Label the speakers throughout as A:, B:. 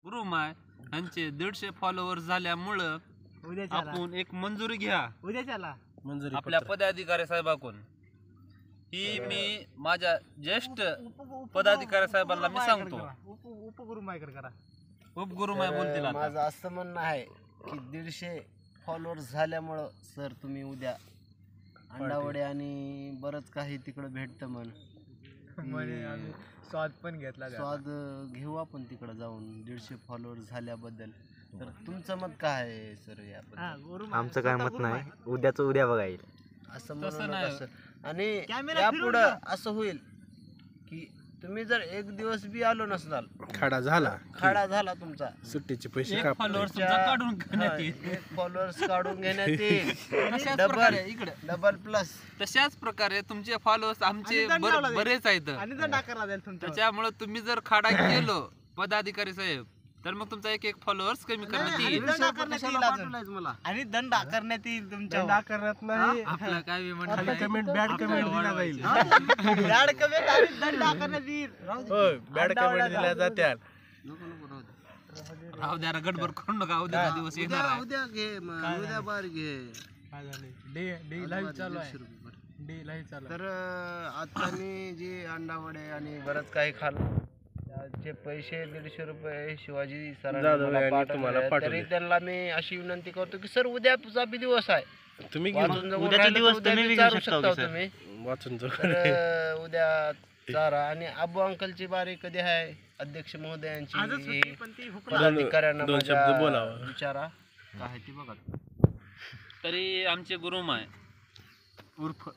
A: गुरुमाय यांचे 150 फॉलोअर्स झाल्यामुळं आपण एक मंजुरी घ्या
B: उद्याच्याला
C: मंजुरी
A: आपल्या पदाधिकारी साहेबाकडून ही मी माझ्या ज्येष्ठ पदाधिकारी साहेबांना मी सांगतो.
B: उपगुरुमायकडे करा.
A: उपगुरुमाय बोलतील आता.
C: माझं असं म्हणणं आहे की 150 फॉलोअर्स झाल्यामुळं सर तुम्ही उद्या अंडावडे आणि बरंच काही तिकडं भेटतं
B: म्हणे आम्ही स्वाद पण घेतला.
C: स्वाद घेऊ आपण तिकडं जाऊन 150 फॉलोअर्स झाल्याबद्दल. तर तुमचं मत काय आहे सर याबद्दल?
D: आमचं काय मत नाही, उद्याचं उद्या बघायला
C: असं
A: तसं
C: म्हणू
A: नाही.
C: नका सर. आणि
B: कॅमेरा
C: यापुढं असं होईल की तुम्ही जर एक दिवस बी आलो नसलाल,
E: खाडा झाला
C: तुमचा,
E: सुट्टीचे पैसे
A: एक
E: काप
A: फॉलोअर्स काढून घेण्यात येईल.
C: फॉलोअर्स काढून घेण्यात येईल.
A: तशाच
C: डबल
A: प्रकारे इकडे
C: डबल प्लस.
A: तशाच प्रकारे तुमचे फॉलोअर्स आमचे
B: आणि दंड लावला
A: बरेच आहेत.
B: आणि दंड आकारला जाईल तुमच्या.
A: त्याच्यामुळे तुम्ही जर खाडा केलो पदाधिकारी साहेब तर मग तुमचा एक फॉलोअर्स कमी करण्यात येईल.
B: दंड आकारण्यात येईल अजून.
C: मला
B: आणि दंड आकारण्यात येईल तुमच्या.
E: करत नाही.
A: आपला काय बी म्हणणं
E: खाली
A: नाही.
E: कमेंट बॅड कमेंट दिला जाईल.
B: बॅड कमेंट आणि दंड आकारण्यात येईल.
E: बॅड कमेंट दिल्या जात्याल.
A: राहू द्या रे, गडबड करू नका. उद्या दिवस येणार आहे.
C: उद्या घे मग, उद्या बार घे.
B: लाईव्ह चालू आहे. लाईव्ह चालू
C: तर आता मी जे अंडावडे आणि बरंच काही खाल्लं त्याचे पैसे 150 रुपये शिवाजी सरांनी
E: तुम्हाला
C: पाठवले. तरी त्यांना मी अशी विनंती करतो की सर उद्याचा बी दिवस आहे,
E: तुम्ही
C: वाचून जगून राहिलं तर उद्या बी चारू शकता तुम्ही.
E: वाचून
C: तर उद्या चारा. आणि अबू अंकलची बारी कधी आहे अध्यक्ष महोदयांची?
B: पण ती हुकूम
C: पदाधिकाऱ्यांना
E: दोन
C: माझ्या
E: शब्द बोलावं.
C: विचारा काय ती बघा.
A: तरी आमचे गुरुमाय
B: उर्फ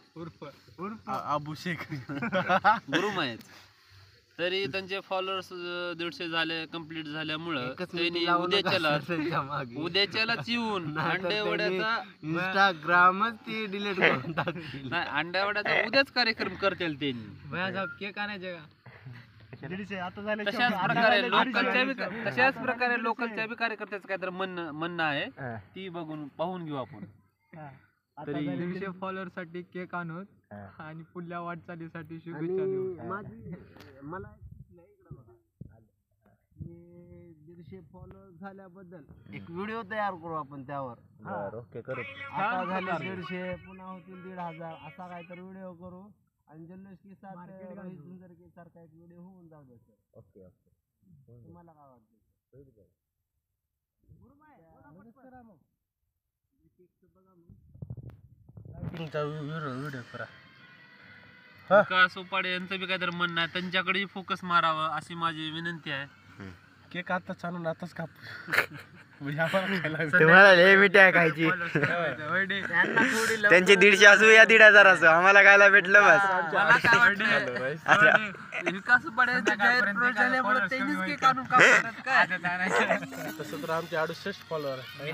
E: अबू शेख
A: गुरुमाय आहेत. तरी त्यांचे फॉलोअर्स 150 झाले कंप्लीट झाल्यामुळं त्यांनी उद्याच्यालाच येऊन अंड्यावड्याचा
C: इंस्टाग्रामच ती डिलीट करून टाकली.
A: नाही, अंड्यावड्याचा उद्याच कार्यक्रम करतील त्यांनी.
B: केक आणायचे का? 150 आता झाले.
A: तशाच प्रकारे लोकलच्या बी कार्यकर्त्याचं काहीतरी म्हणणं आहे, ती पाहून घेऊ आपण.
B: तरी 150 फॉलोअर साठी केक आणूत आणि पुढल्या वाटचालीसाठी शुभेच्छा देऊ.
C: मला 150 फॉलोअर झाल्याबद्दल एक व्हिडिओ तयार करू आपण त्यावर.
D: ओके करू.
C: आता झाले 150, पुन्हा होतील 1,500, असा काहीतरी व्हिडिओ करू. आणि जल्लोष के साथ रोहित सुंदर के सारखा एक व्हिडिओ होऊन जाऊ दे सर.
D: ओके
C: तुम्हाला काय वाटतं?
E: व्हिडिओ करा.
A: विकास उपाडे यांचं बी काहीतरी म्हणणं आहे, त्यांच्याकडे फोकस मारावं अशी माझी विनंती आहे.
E: केक आता चालून आताच काप.
D: तुम्हाला लय मिठाई खायची. त्यांचे 150 असू या 1,500 असू, आम्हाला खायला भेटलं बस.
A: मला काय वाटतं, विकास उपाडे यांचे जाहीर प्रवेश झाल्यामुळे त्यांनीच केक आणून कापतात काय?
E: तसं तर आमचे 68 फॉलोअर आहे.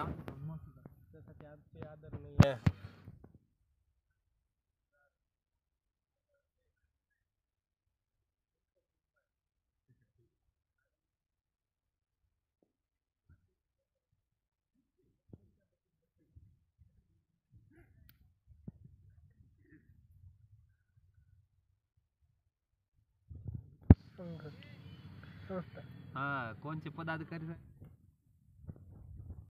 A: हा, कोणचे पदाधिकारी